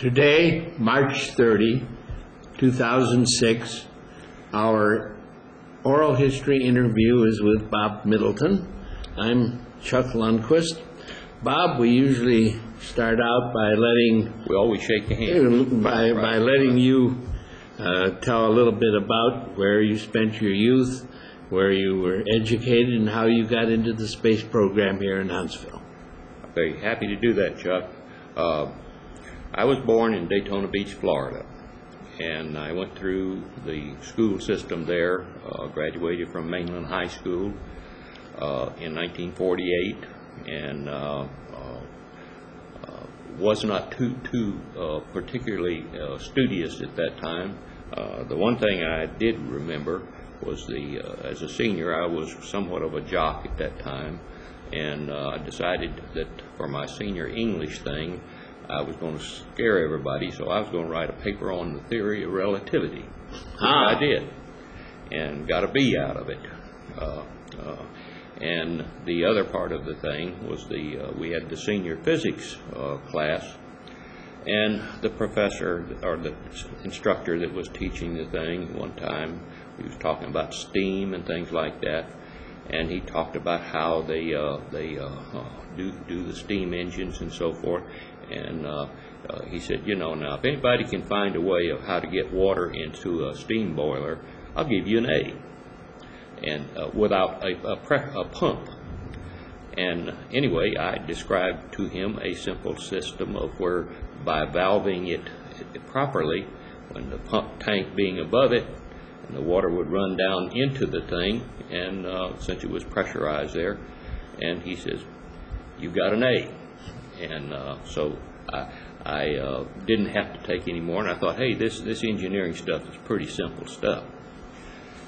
Today, March 30, 2006, our oral history interview is with Bob Middleton. I'm Chuck Lundquist. Bob, we usually start out by letting... We always shake your hand. By letting you tell a little bit about where you spent your youth, where you were educated, and how you got into the space program here in Huntsville. I'm very happy to do that, Chuck. I was born in Daytona Beach, Florida, and I went through the school system there, graduated from Mainland High School in 1948, and was not too particularly studious at that time. The one thing I did remember was as a senior, I was somewhat of a jock at that time, and I decided that for my senior English thing, I was going to scare everybody, so I was going to write a paper on the theory of relativity, which I did, and got a B out of it. And the other part of the thing was we had the senior physics class, and the professor or the instructor that was teaching the thing one time, he was talking about steam and things like that, and he talked about how they do the steam engines and so forth. And he said, now if anybody can find a way of how to get water into a steam boiler, I'll give you an A, and without a pump. And anyway, I described to him a simple system of where by valving it properly, when the pump tank being above it, and the water would run down into the thing, and since it was pressurized there, and he says, "You've got an A." And so I didn't have to take any more, and I thought, hey, this engineering stuff is pretty simple stuff.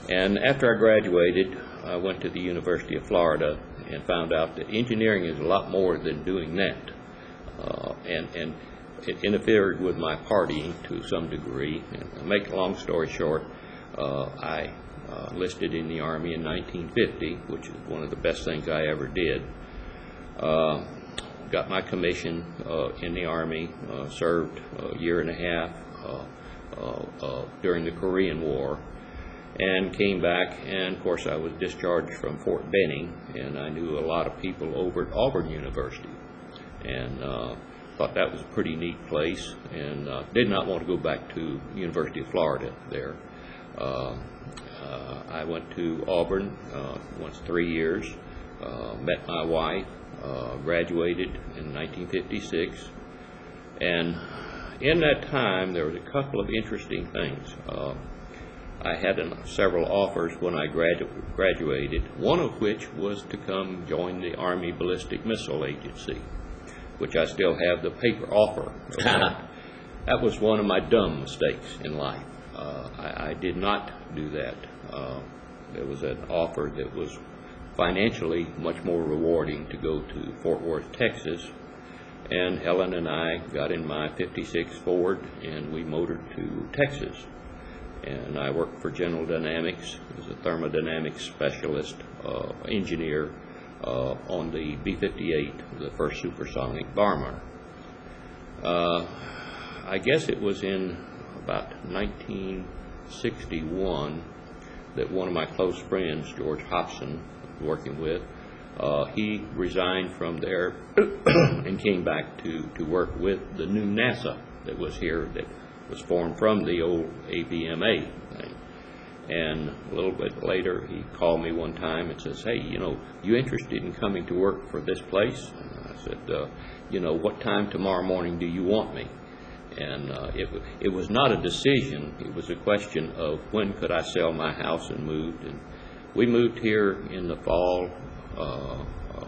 And after I graduated, I went to the University of Florida and found out that engineering is a lot more than doing that. And it interfered with my partying to some degree. And to make a long story short, I enlisted in the Army in 1950, which is one of the best things I ever did. Got my commission in the Army, served a year and a half during the Korean War, and came back, and of course I was discharged from Fort Benning, and I knew a lot of people over at Auburn University, and thought that was a pretty neat place, and did not want to go back to University of Florida there. I went to Auburn once 3 years, met my wife, graduated in 1956, and in that time there was a couple of interesting things. I had several offers when I graduated, one of which was to come join the Army Ballistic Missile Agency, which I still have the paper offer. That was one of my dumb mistakes in life. I did not do that. There was an offer that was financially much more rewarding to go to Fort Worth, Texas, and Helen and I got in my 56 Ford and we motored to Texas, and I worked for General Dynamics as a thermodynamics specialist engineer on the B-58, the first supersonic bomber. I guess it was in about 1961 that one of my close friends, George Hobson, working with, he resigned from there and came back to work with the new NASA that was here, that was formed from the old ABMA thing. And a little bit later he called me one time and says, hey, you interested in coming to work for this place? And I said, what time tomorrow morning do you want me? And it was not a decision, it was a question of when could I sell my house and move. And we moved here in the fall,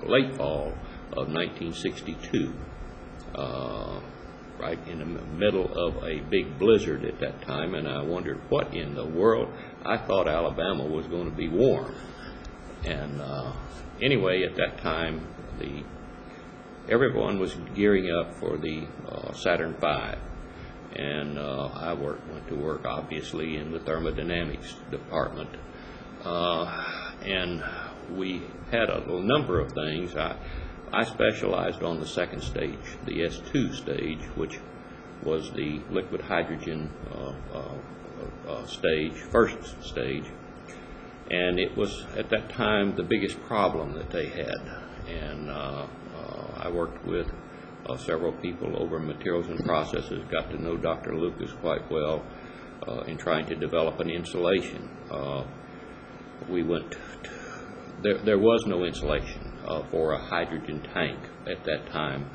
late fall of 1962, right in the middle of a big blizzard at that time, and I wondered what in the world. I thought Alabama was going to be warm. And anyway, at that time, everyone was gearing up for the Saturn V. And I went to work, obviously, in the thermodynamics department. And we had a number of things. I specialized on the second stage, the S2 stage, which was the liquid hydrogen first stage, and it was at that time the biggest problem that they had. And I worked with several people over materials and processes, got to know Dr. Lucas quite well in trying to develop an insulation. There was no insulation for a hydrogen tank at that time.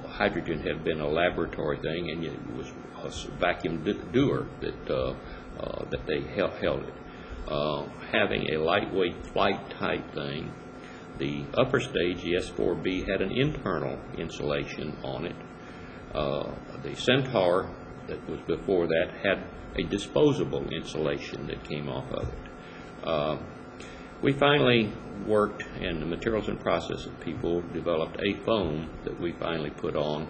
Hydrogen had been a laboratory thing, and it was a vacuum doer that they held it. Having a lightweight flight type thing, the upper stage, the S4B, had an internal insulation on it. The Centaur, that was before that, had a disposable insulation that came off of it. We finally worked, and the materials and processes people developed a foam that we finally put on,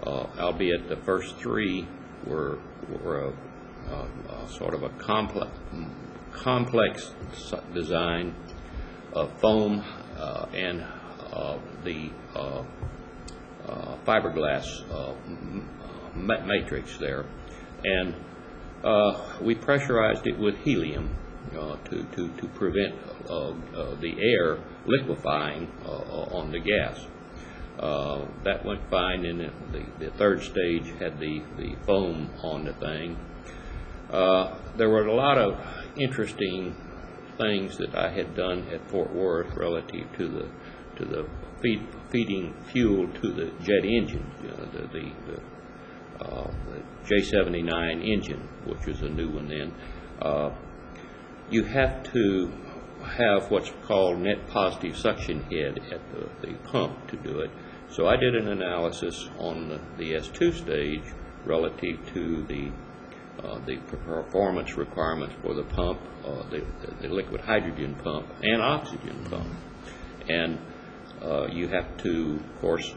albeit the first three were a sort of a complex design of foam and the fiberglass matrix there, and we pressurized it with helium to prevent the air liquefying on the gas. That went fine, and the third stage had the foam on the thing. There were a lot of interesting things that I had done at Fort Worth relative to the feeding fuel to the jet engine, the J79 engine, which was a new one then. You have to have what's called net positive suction head at the pump to do it. So I did an analysis on the S2 stage relative to the performance requirements for the pump, the liquid hydrogen pump and oxygen pump. And you have to, of course,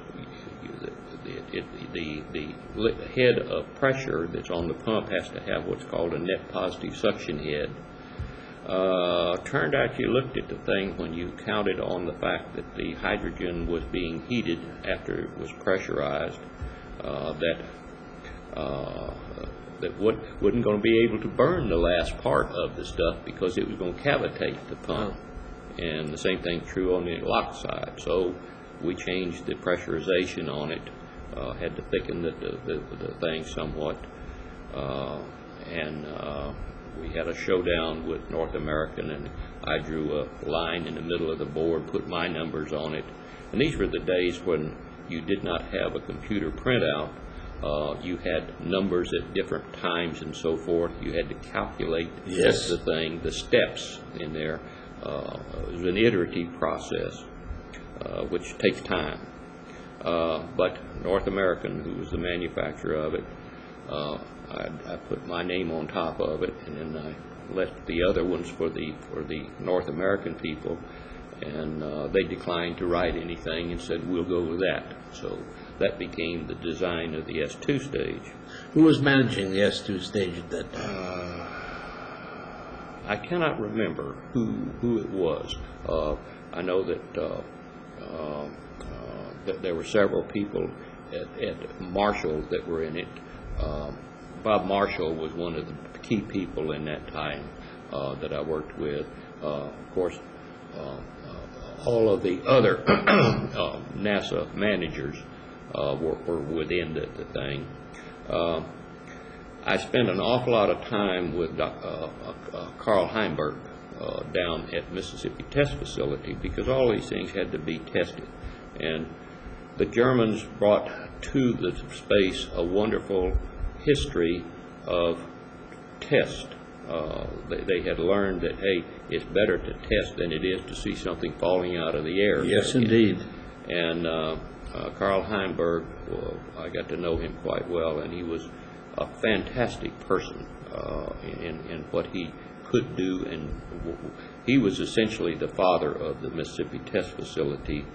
the head of pressure that's on the pump has to have what's called a net positive suction head. Turned out you looked at the thing when you counted on the fact that the hydrogen was being heated after it was pressurized, that wasn't going to be able to burn the last part of the stuff because it was going to cavitate the pump. And the same thing true on the lock side. So we changed the pressurization on it, had to thicken the thing somewhat, and we had a showdown with North American, and I drew a line in the middle of the board, put my numbers on it. And these were the days when you did not have a computer printout. You had numbers at different times and so forth. You had to calculate the steps in there. It was an iterative process, which takes time. But North American, who was the manufacturer of it, I put my name on top of it, and then I left the other ones for the North American people, and they declined to write anything and said, we'll go with that. So that became the design of the S2 stage. Who was managing the S2 stage at that time? I cannot remember who it was. I know that that there were several people at Marshall that were in it. Bob Marshall was one of the key people in that time that I worked with. Of course, all of the other NASA managers were within the thing. I spent an awful lot of time with Carl Heimberg down at Mississippi Test Facility because all these things had to be tested. And the Germans brought to the space a wonderful history of test. They had learned that, hey, it's better to test than it is to see something falling out of the air. Yes, indeed. And Carl Heimberg, I got to know him quite well, and he was a fantastic person in what he could do, and he was essentially the father of the Mississippi Test Facility,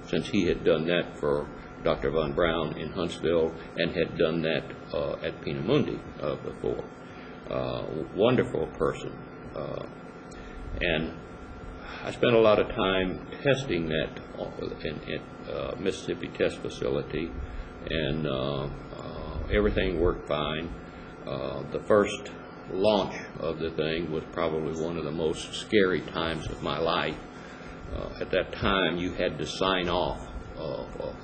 since he had done that for Dr. Von Braun in Huntsville and had done that at Peenemünde before. Wonderful person. And I spent a lot of time testing that at Mississippi Test Facility, and everything worked fine. The first launch of the thing was probably one of the most scary times of my life. At that time, you had to sign off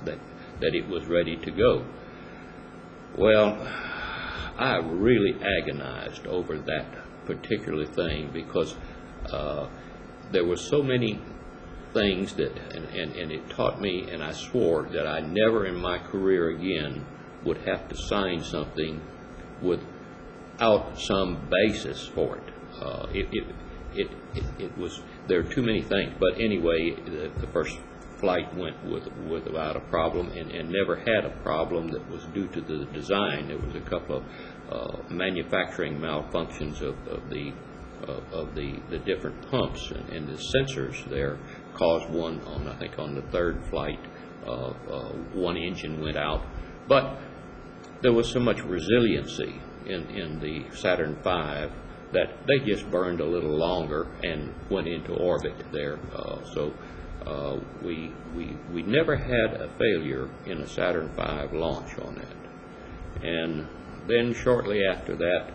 that it was ready to go. Well, I really agonized over that particular thing because there were so many things that, and it taught me, and I swore that I never in my career again would have to sign something without some basis for it. It was, there are too many things, but anyway, the first flight went without a problem, and never had a problem that was due to the design. There was a couple of manufacturing malfunctions of the different pumps and the sensors there caused one on, I think, on the third flight, one engine went out. But there was so much resiliency in the Saturn V that they just burned a little longer and went into orbit there. So we never had a failure in a Saturn V launch on that. And then shortly after that,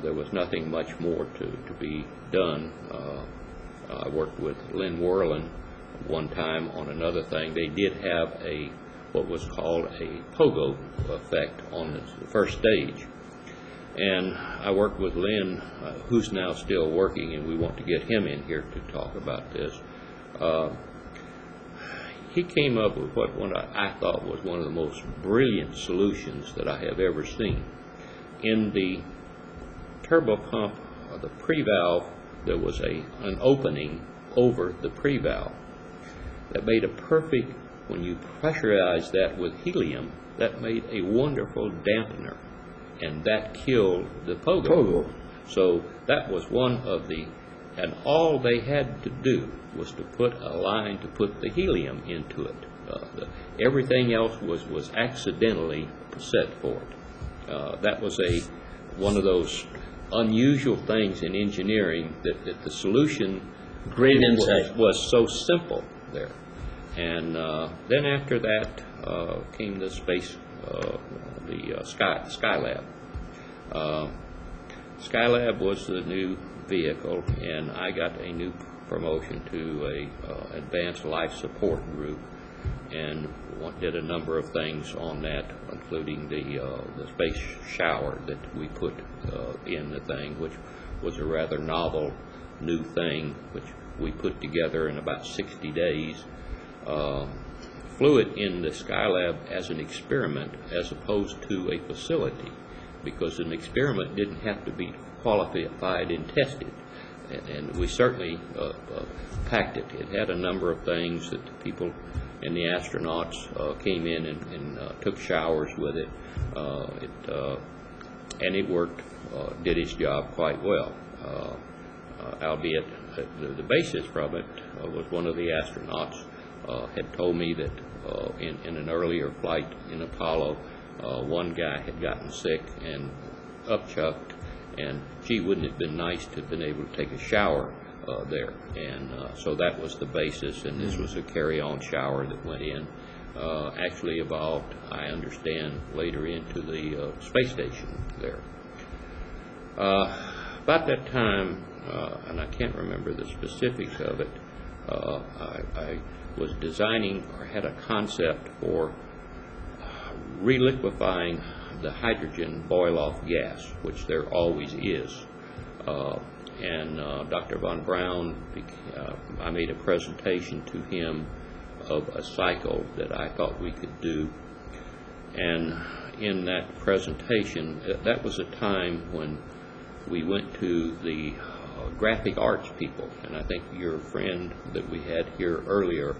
there was nothing much more to be done. I worked with Lynn Whirlin one time on another thing. They did have what was called a pogo effect on the first stage. And I worked with Lynn, who's now still working, and we want to get him in here to talk about this. He came up with what I thought was one of the most brilliant solutions that I have ever seen. In the turbopump, the pre-valve, there was an opening over the pre-valve that made a perfect, when you pressurized that with helium, that made a wonderful dampener, and that killed the pogo. So that was one of the, and all they had to do was to put a line to put the helium into it. Everything else was accidentally set for it. That was one of those unusual things in engineering that the solution Great insight. was so simple there. And then after that came the space, the Skylab. Skylab was the new vehicle, and I got a new promotion to a advanced life support group, and did a number of things on that, including the space shower that we put in the thing, which was a rather novel new thing, which we put together in about 60 days. Flew it in the Skylab as an experiment as opposed to a facility, because an experiment didn't have to be qualified and tested. And we certainly packed it. It had a number of things that the people and the astronauts came in and took showers with it. And it worked, did its job quite well. Albeit the basis from it was one of the astronauts had told me that in an earlier flight in Apollo, one guy had gotten sick and upchucked, and gee, wouldn't it have been nice to have been able to take a shower there. And so that was the basis, and this was a carry-on shower that went in. Actually evolved, I understand, later into the space station there. About that time, and I can't remember the specifics of it, I was designing, or had a concept for reliquefying the hydrogen boil-off gas, which there always is. And Dr. von Braun, I made a presentation to him of a cycle that I thought we could do. And in that presentation, that was a time when we went to the graphic arts people, and I think your friend that we had here earlier,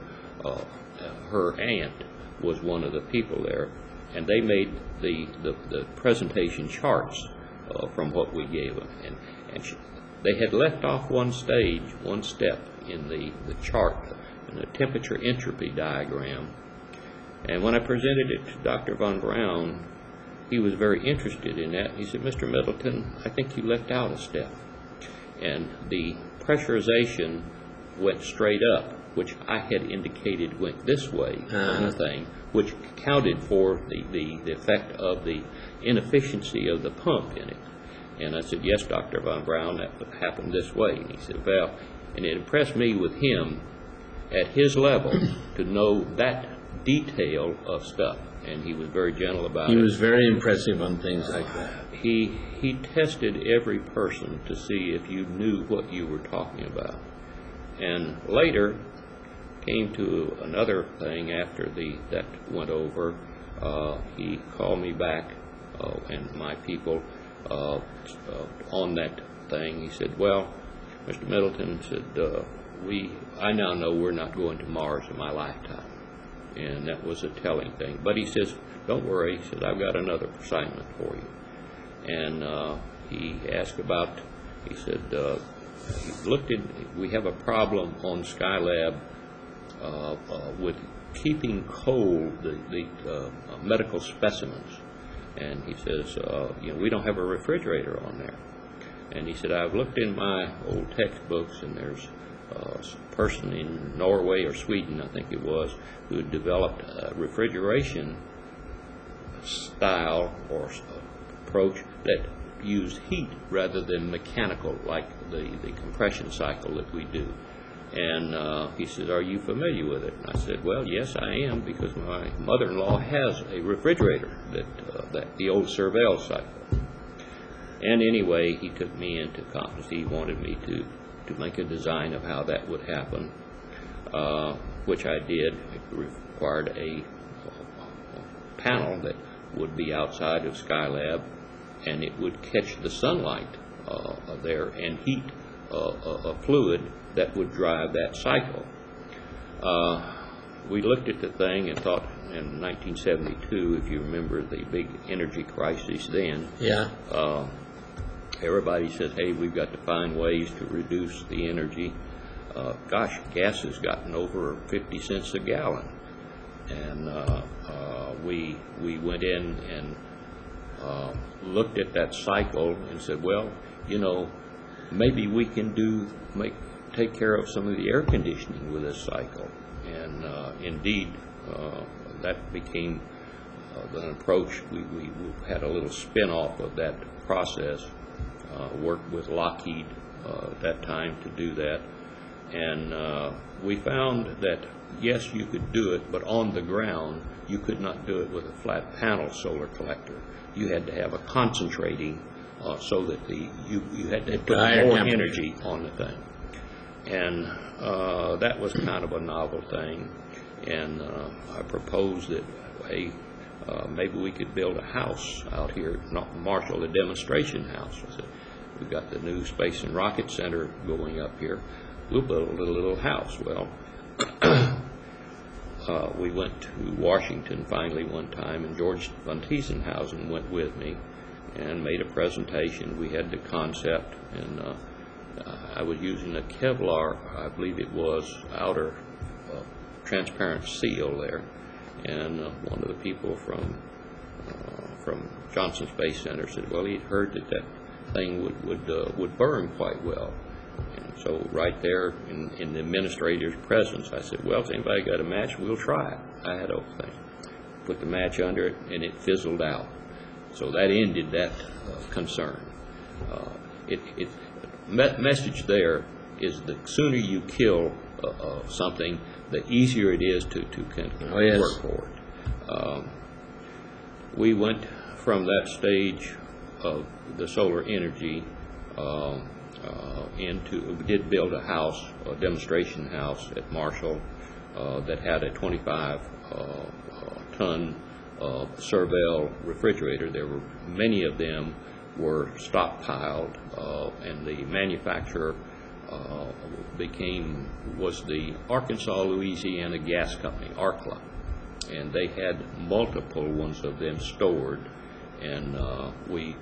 her aunt was one of the people there, and they made the presentation charts from what we gave them, and they had left off one step in the chart, in the temperature entropy diagram. And when I presented it to Dr. von Braun, he was very interested in that. He said, "Mr. Middleton, I think you left out a step." And the pressurization went straight up, which I had indicated went this way on the thing, which accounted for the effect of the inefficiency of the pump in it. And I said, yes, Dr. Von Braun, that happened this way. And he said, well, and it impressed me with him at his level to know that detail of stuff. And he was very gentle about it. He was very impressive on things like that. He tested every person to see if you knew what you were talking about. And later came to another thing after that went over. He called me back and my people on that thing. He said, well, Mr. Middleton said, I now know we're not going to Mars in my lifetime. And that was a telling thing. But he says, don't worry. He said, I've got another assignment for you. And he asked about, he said, we have a problem on Skylab with keeping cold the medical specimens. And he says, we don't have a refrigerator on there. And he said, I've looked in my old textbooks, and there's a person in Norway or Sweden, I think it was, who had developed a refrigeration style or approach that used heat rather than mechanical, like the compression cycle that we do. And he said, are you familiar with it? And I said, well, yes, I am, because my mother-in-law has a refrigerator, that the old Serval cycle. And anyway, he took me into conference. He wanted me to make a design of how that would happen, which I did. It required a panel that would be outside of Skylab, and it would catch the sunlight there and heat a fluid that would drive that cycle. We looked at the thing and thought, in 1972, if you remember the big energy crisis then, yeah. Everybody says, hey, we've got to find ways to reduce the energy. Gosh, gas has gotten over 50 cents a gallon. And we went in and looked at that cycle and said, well, maybe we can take care of some of the air conditioning with this cycle. And indeed, that became an approach. We had a little spin-off of that process, worked with Lockheed at that time to do that. And we found that, yes, you could do it, but on the ground, you could not do it with a flat panel solar collector. You had to have a concentrating so that you had to put more energy on the thing. And that was kind of a novel thing. And I proposed that, hey, maybe we could build a house out here, not Marshall, a demonstration house. I said, we've got the new Space and Rocket Center going up here. We'll build a little house. Well, we went to Washington finally one time, and George von Tiesenhausen went with me and made a presentation. We had the concept, and I was using a Kevlar, I believe it was, outer transparent seal there. And one of the people from Johnson Space Center said, well, he'd heard that thing would burn quite well. And so right there in the administrator's presence, I said, well, if anybody got a match, we'll try it. I had a thing. Put the match under it, and it fizzled out. So that ended that concern. Message there is the sooner you kill something, the easier it is to work forward. We went from that stage of the solar energy we did build a house, a demonstration house at Marshall that had a 25-ton Serval refrigerator. There were many of them were stockpiled, and the manufacturer was the Arkansas Louisiana Gas Company, ARCLA, and they had multiple ones of them stored, and we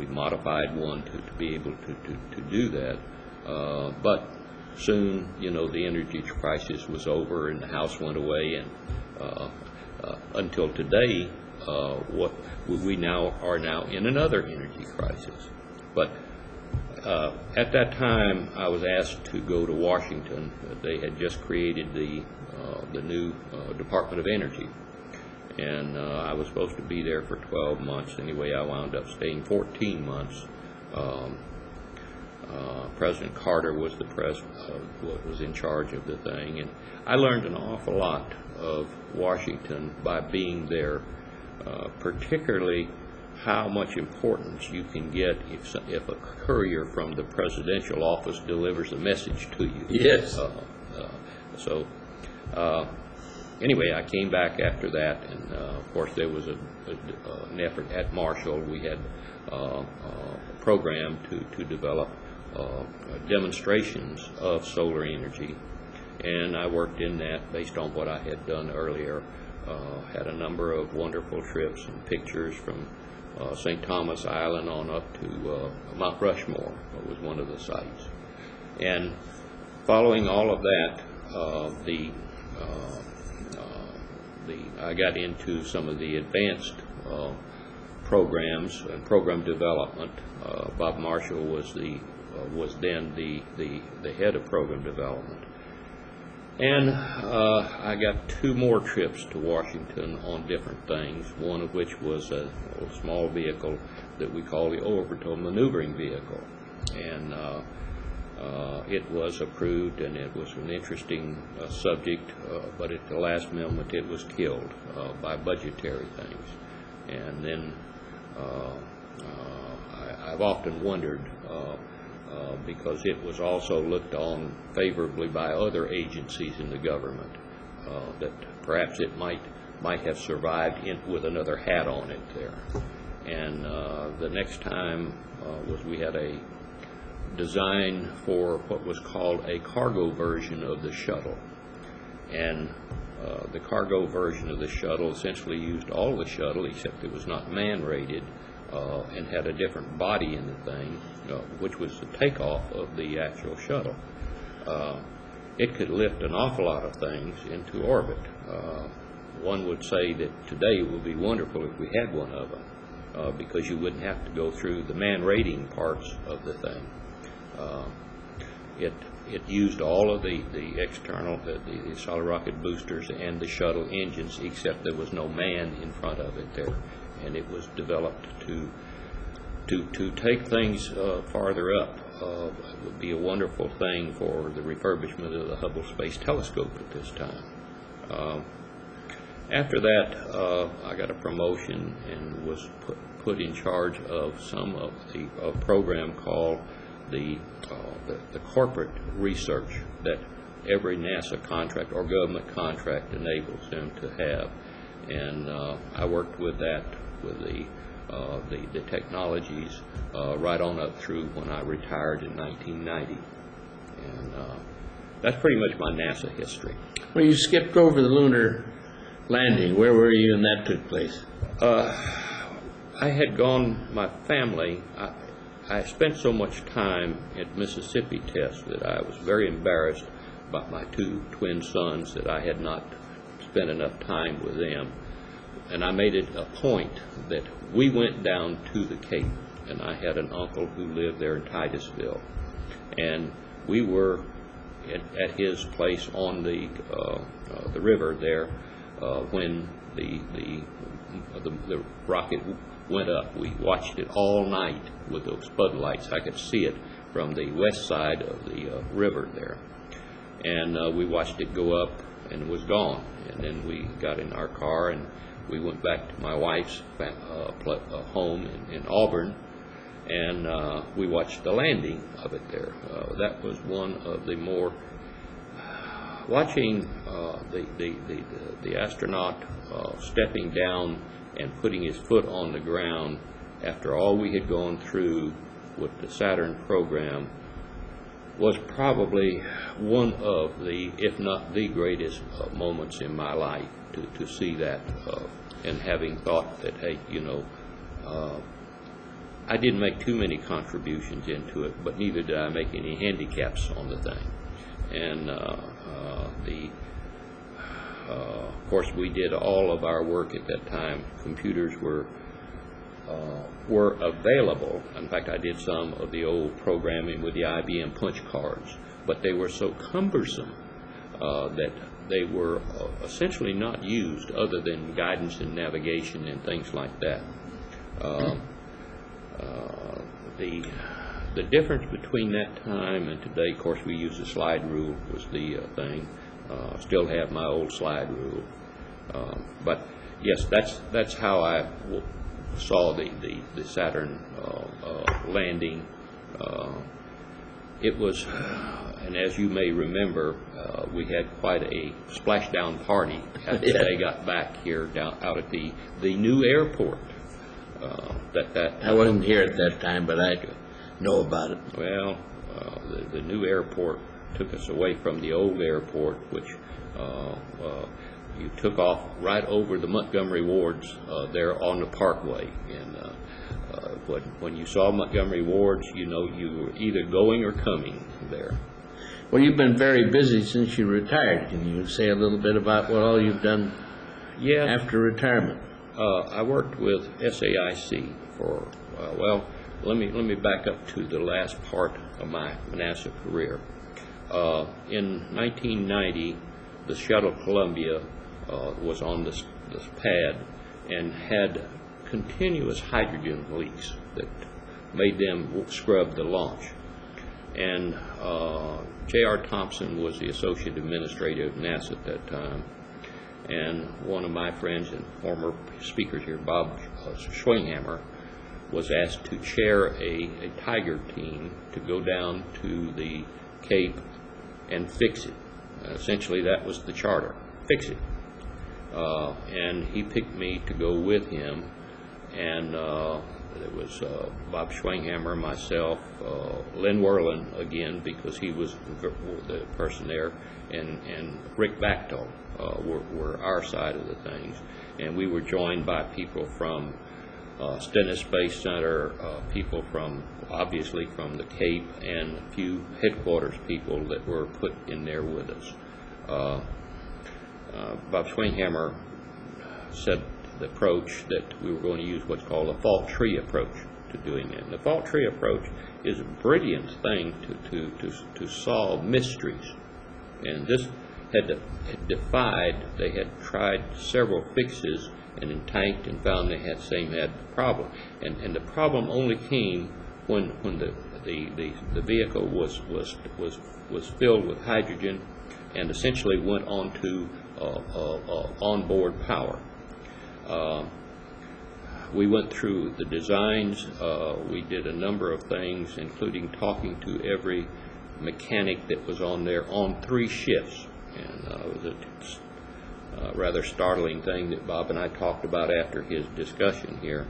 modified one to be able to do that. But soon, the energy crisis was over and the house went away, and until today, we are now in another energy crisis. But at that time, I was asked to go to Washington. They had just created the new Department of Energy, And I was supposed to be there for 12 months. Anyway, I wound up staying 14 months. President Carter was was in charge of the thing, and I learned an awful lot of Washington by being there, particularly how much importance you can get if a courier from the presidential office delivers a message to you. Yes. Anyway, I came back after that, and of course there was an effort at Marshall. We had a program to develop demonstrations of solar energy, and I worked in that based on what I had done earlier. Had a number of wonderful trips and pictures from St. Thomas Island on up to Mount Rushmore was one of the sites. And following all of that, I got into some of the advanced programs and program development. Bob Marshall was then the head of program development. And I got 2 more trips to Washington on different things, one of which was a small vehicle that we call the Orbital maneuvering vehicle. And it was approved, and it was an interesting subject, but at the last moment it was killed by budgetary things. And then I've often wondered, because it was also looked on favorably by other agencies in the government, that perhaps it might have survived with another hat on it there. And the next time we had a design for what was called a cargo version of the shuttle. And the cargo version of the shuttle essentially used all the shuttle, except it was not man-rated, and had a different body in the thing, which was the takeoff of the actual shuttle. It could lift an awful lot of things into orbit. One would say that today it would be wonderful if we had one of them, because you wouldn't have to go through the man-rating parts of the thing. It used all of the external, the solid rocket boosters and the shuttle engines, except there was no man in front of it there. And it was developed to take things farther up. It would be a wonderful thing for the refurbishment of the Hubble Space Telescope at this time. After that, I got a promotion and was put in charge of some of a program called the corporate research that every NASA contract or government contract enables them to have. And I worked with that, with the technologies right on up through when I retired in 1990. And that's pretty much my NASA history. Well, you skipped over the lunar landing. Where were you when that took place? I had gone, my family, I spent so much time at Mississippi test that I was very embarrassed about my 2 twin sons that I had not spent enough time with them. And I made it a point that we went down to the Cape, and I had an uncle who lived there in Titusville, and we were at his place on the river there when the rocket went up. We watched it all night with those floodlights. I could see it from the west side of the river there, and we watched it go up, and it was gone. And then we got in our car and we went back to my wife's home in Auburn, and we watched the landing of it there. That was one of the more, watching the astronaut stepping down and putting his foot on the ground after all we had gone through with the Saturn program was probably one of the, if not the greatest moments in my life to see that, and having thought that, hey, I didn't make too many contributions into it, but neither did I make any handicaps on the thing. And of course, we did all of our work at that time. Computers were available. In fact, I did some of the old programming with the IBM punch cards, but they were so cumbersome that they were essentially not used other than guidance and navigation and things like that. The difference between that time and today, of course, we use the slide rule was the thing. Still have my old slide rule, but yes, that's how I saw the Saturn landing. It was, and as you may remember, we had quite a splashdown party after they got back here down out at the new airport. I wasn't here at that time, but I know about it. Well, the new airport took us away from the old airport, which you took off right over the Montgomery wards there on the Parkway, and when you saw Montgomery wards, you know you were either going or coming there. Well, you've been very busy since you retired. Can you say a little bit about what all you've done after retirement? I worked with SAIC for, well, let me back up to the last part of my NASA career. In 1990, the shuttle Columbia was on this pad and had continuous hydrogen leaks that made them scrub the launch. And J.R. Thompson was the associate administrator of NASA at that time. And one of my friends and former speakers here, Bob Schwinghammer, was asked to chair a Tiger team to go down to the Cape and fix it. Essentially, that was the charter, fix it. And he picked me to go with him, and it was Bob Schwinghammer, myself, Len Werlin again, because he was the person there, and Rick Bachtel were our side of the things. And we were joined by people from Stennis Space Center, people from, obviously, from the Cape, and a few headquarters people that were put in there with us. Bob Schwinghammer said the approach that we were going to use what's called a fault tree approach to doing it. And the fault tree approach is a brilliant thing to solve mysteries. And this had defied, they had tried several fixes and then tanked and found they had the problem. And the problem only came when the vehicle was filled with hydrogen and essentially went on to onboard power. We went through the designs. We did a number of things, including talking to every mechanic that was on there on 3 shifts. And it was a rather startling thing that Bob and I talked about after his discussion here.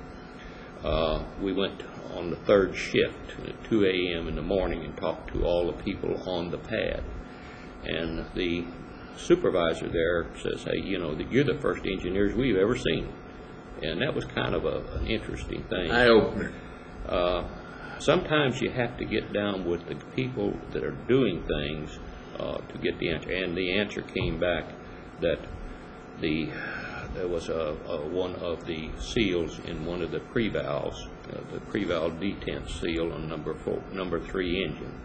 We went on the 3rd shift at 2 a.m. in the morning and talked to all the people on the pad. And the supervisor there says, hey, you know, you're the first engineers we've ever seen. And that was kind of an interesting thing. Eye-opener. Sometimes you have to get down with the people that are doing things to get the answer. And the answer came back that there was one of the seals in one of the pre-valves, the pre-valve detent seal on number 3 engine,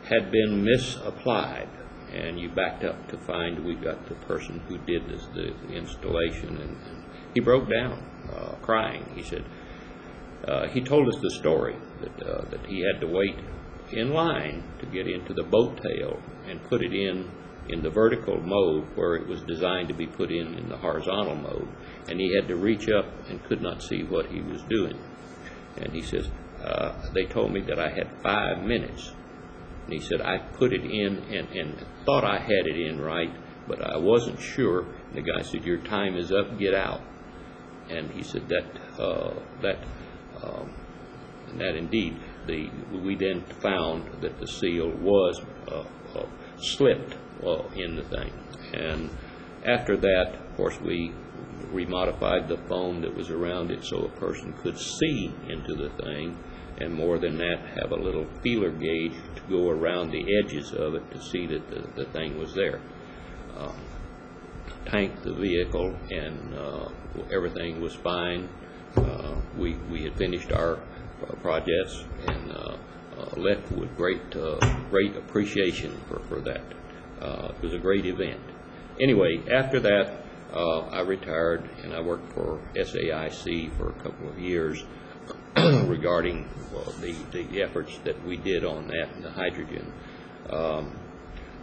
had been misapplied. And you backed up to find we got the person who did the installation, and he broke down crying. He said, he told us the story that he had to wait in line to get into the boat tail and put it in the vertical mode where it was designed to be put in the horizontal mode, and he had to reach up and could not see what he was doing. And he says, they told me that I had 5 minutes. And he said, I put it in and thought I had it in right, but I wasn't sure. And the guy said, your time is up, get out. And he said that indeed, we then found that the seal was slipped in the thing. And after that, of course, we remodified the foam that was around it so a person could see into the thing, and more than that, have a little feeler gauge to go around the edges of it to see that the thing was there. Tanked the vehicle, and everything was fine. We had finished our projects and left with great appreciation for that. It was a great event. Anyway, after that, I retired and I worked for SAIC for a couple of years regarding the efforts that we did on that and the hydrogen.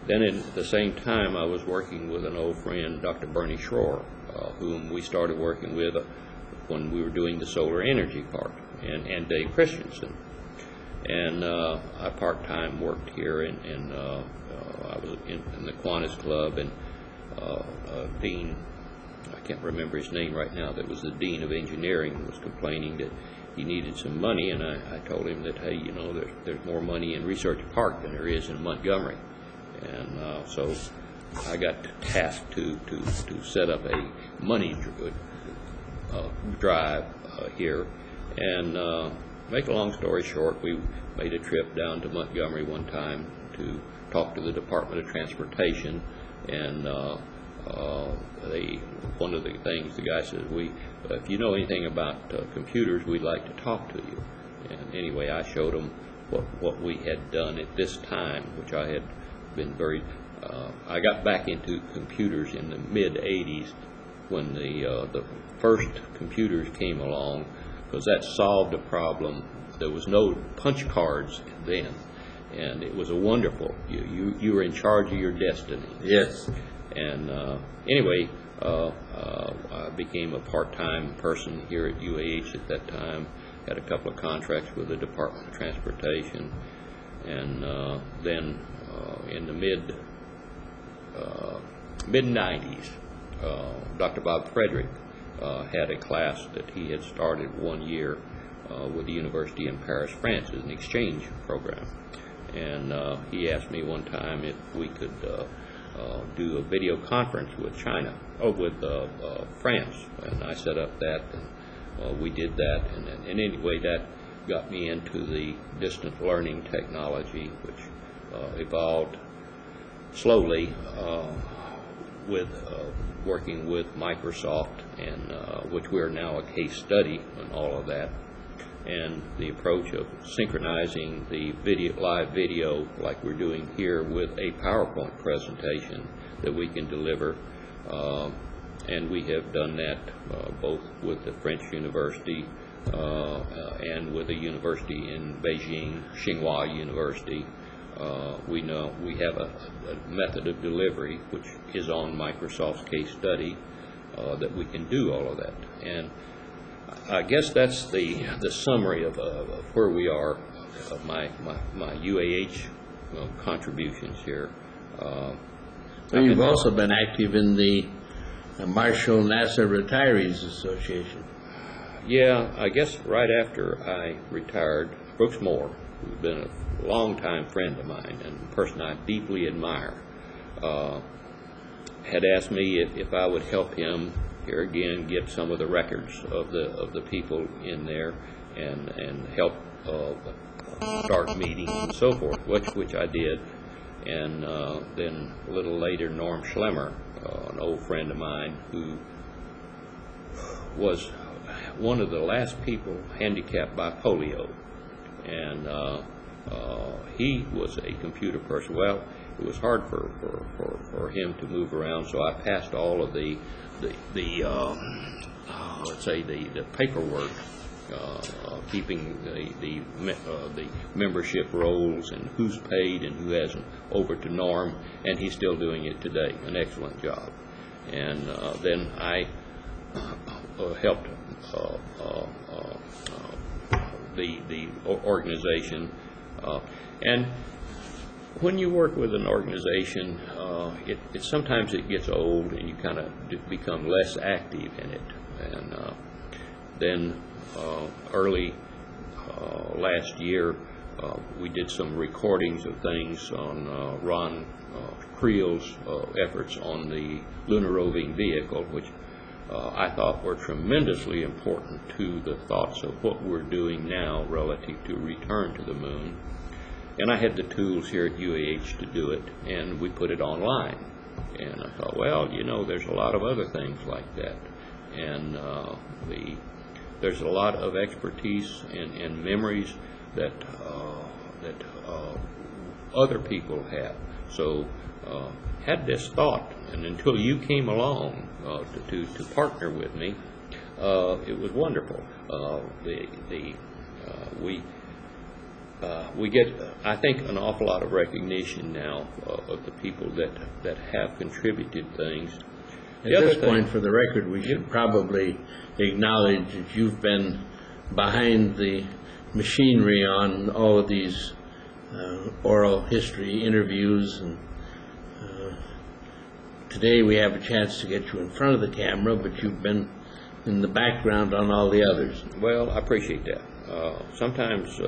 Then at the same time, I was working with an old friend, Dr. Bernie Schroer, whom we started working with when we were doing the solar energy part, and Dave Christensen. And I part-time worked here, and I was in the Kiwanis Club, and Dean, I can't remember his name right now, that was the Dean of Engineering, was complaining that he needed some money, and I told him that, hey, you know, there's more money in Research Park than there is in Montgomery. And so I got tasked to set up a money drive here. And make a long story short, we made a trip down to Montgomery one time to talk to the Department of Transportation. And one of the things the guy says, if you know anything about computers, we'd like to talk to you. And anyway, I showed him what we had done at this time, which I had been very, I got back into computers in the mid-'80s when the first computers came along, because that solved a problem. There was no punch cards then, and it was a wonderful, you were in charge of your destiny. Yes. And anyway, I became a part-time person here at UAH at that time, had a couple of contracts with the Department of Transportation, and then in the mid-'90s, Dr. Bob Frederick had a class that he had started one year with the university in Paris, France, as an exchange program. And he asked me one time if we could do a video conference with France, and I set up that, and we did that, and anyway, that got me into the distant learning technology, which evolved slowly with working with Microsoft, and which we're now a case study on all of that, and the approach of synchronizing the live video like we're doing here with a PowerPoint presentation that we can deliver, and we have done that both with the French university and with a university in Beijing, Tsinghua University. We know we have a method of delivery which is on Microsoft's case study that we can do all of that. And I guess that's the summary of where we are, of my UAH contributions here. Well, you've also been active in the Marshall NASA Retirees Association. Yeah, I guess right after I retired, Brooks Moore, who's been a longtime friend of mine and a person I deeply admire, had asked me if I would help him here again get some of the records of the people in there and help start meetings and so forth, which I did. And then a little later, Norm Schlemmer, an old friend of mine who was one of the last people handicapped by polio, and he was a computer person. Well, it was hard for him to move around, so I passed all of the let's say the paperwork, keeping the membership rolls and who's paid and who hasn't over to Norm, and he's still doing it today, an excellent job. And then I helped the organization, and when you work with an organization, it sometimes it gets old and you kind of become less active in it. And then early last year, we did some recordings of things on Ron Creel's efforts on the lunar roving vehicle, which I thought were tremendously important to the thoughts of what we're doing now relative to return to the moon. And I had the tools here at UAH to do it, and we put it online. And I thought, well, you know, there's a lot of other things like that. And there's a lot of expertise and memories that other people have. So had this thought, and until you came along to partner with me, it was wonderful. We get, I think, an awful lot of recognition now of the people that have contributed things. At this point, for the record, we should probably acknowledge that you've been behind the machinery on all of these oral history interviews, and today we have a chance to get you in front of the camera, but you've been in the background on all the others. Well, I appreciate that. Sometimes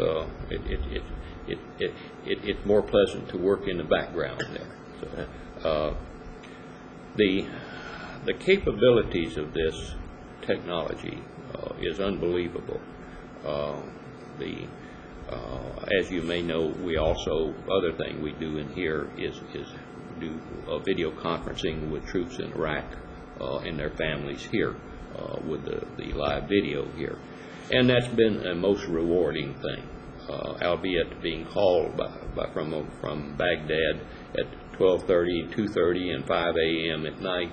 it's more pleasant to work in the background there. So, the capabilities of this technology is unbelievable. As you may know, we also, other thing we do in here is do video conferencing with troops in Iraq and their families here with the live video here. And that's been a most rewarding thing, albeit being called from Baghdad at 12:30, 2:30, and 5 a.m. at night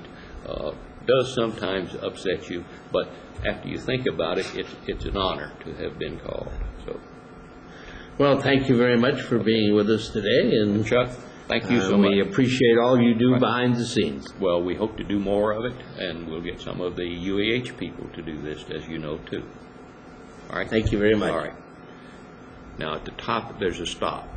does sometimes upset you, but after you think about it, it's an honor to have been called. So, well, thank you very much for being with us today, and Chuck, thank you so much. We appreciate all you do behind the scenes. Well, we hope to do more of it, and we'll get some of the UAH people to do this, as you know, too. All right. Thank you very much. All right. Now, at the top, there's a stop.